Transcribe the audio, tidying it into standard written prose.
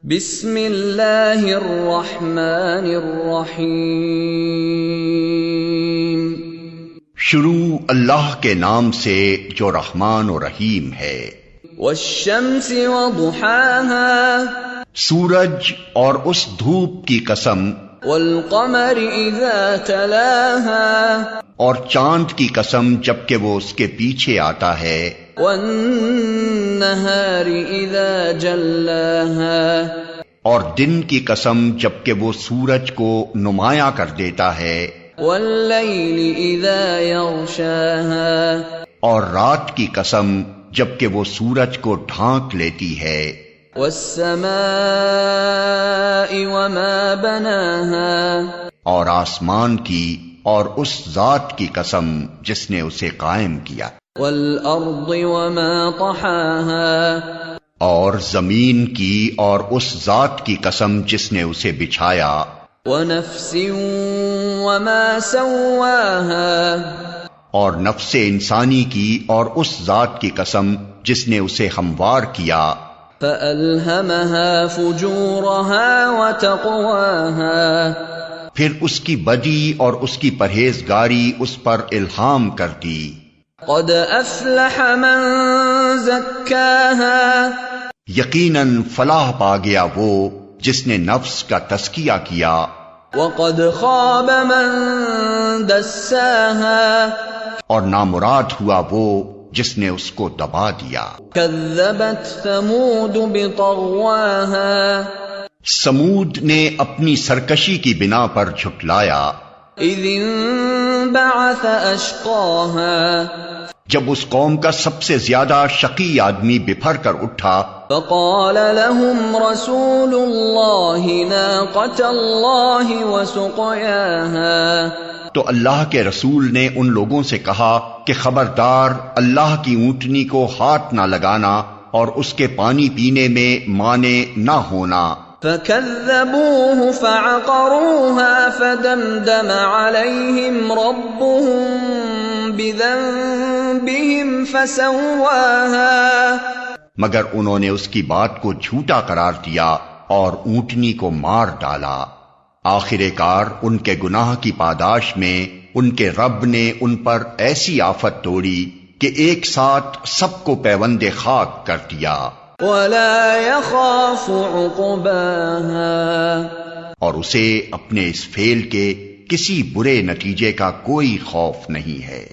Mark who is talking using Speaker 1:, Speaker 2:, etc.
Speaker 1: بسم اللہ الرحمن الرحیم۔
Speaker 2: شروع اللہ کے نام سے جو رحمان و رحیم ہے۔
Speaker 1: والشمس وضحاها،
Speaker 2: سورج اور اس دھوپ کی قسم،
Speaker 1: والقمر اذا تلاها،
Speaker 2: اور چاند کی قسم جبکہ وہ اس کے پیچھے آتا ہے،
Speaker 1: والنہار اذا جلاها،
Speaker 2: اور دن کی قسم جبکہ وہ سورج کو نمایاں کر دیتا ہے،
Speaker 1: واللیل اذا یغشاها،
Speaker 2: اور رات کی قسم جبکہ وہ سورج کو ڈھانک لیتی ہے،
Speaker 1: والسماء وما بناها،
Speaker 2: اور آسمان کی اور اس ذات کی قسم جس نے اسے قائم کیا،
Speaker 1: والارض وما طحاها،
Speaker 2: اور زمین کی اور اس ذات کی قسم جس نے اسے بچھایا،
Speaker 1: ونفس وما سواها،
Speaker 2: اور نفس انسانی کی اور اس ذات کی قسم جس نے اسے ہموار کیا،
Speaker 1: فألهمها فجورها وتقواها،
Speaker 2: پھر اس کی بدی اور اس کی پرہیزگاری اس پر الہام کر دی،
Speaker 1: قد افلح من زکاها،
Speaker 2: یقیناً فلاح پا گیا وہ جس نے نفس کا تزکیہ کیا،
Speaker 1: وقد خاب من دساها،
Speaker 2: اور نامراد ہوا وہ جس نے اس کو دبا دیا۔
Speaker 1: كذبت ثمود بطغواها،
Speaker 2: سمود نے اپنی سرکشی کی بنا پر جھٹلایا،
Speaker 1: اذ انبعث اشقاها،
Speaker 2: جب اس قوم کا سب سے زیادہ شقی آدمی بپھر کر اٹھا،
Speaker 1: فقال لهم رسول الله ناقة الله وسقياها،
Speaker 2: تو اللہ کے رسول نے ان لوگوں سے کہا کہ خبردار اللہ کی اونٹنی کو ہاتھ نہ لگانا اور اس کے پانی پینے میں مانے نہ ہونا۔
Speaker 1: فكذبوه فعقروها فدمدم عليهم ربهم بذنبهم فسواها،
Speaker 2: مگر انہوں نے اس کی بات کو جھوٹا قرار دیا اور اونٹنی کو مار ڈالا۔ آخر کار ان کے گناہ کی پاداش میں ان کے رب نے ان پر ایسی آفت توڑی کہ ایک ساتھ سب کو پیوند خاک کر دیا،
Speaker 1: ولا يخاف عقباها،
Speaker 2: اور اسے اپنے اس فعل کے کسی برے نتیجے کا کوئی خوف نہیں ہے۔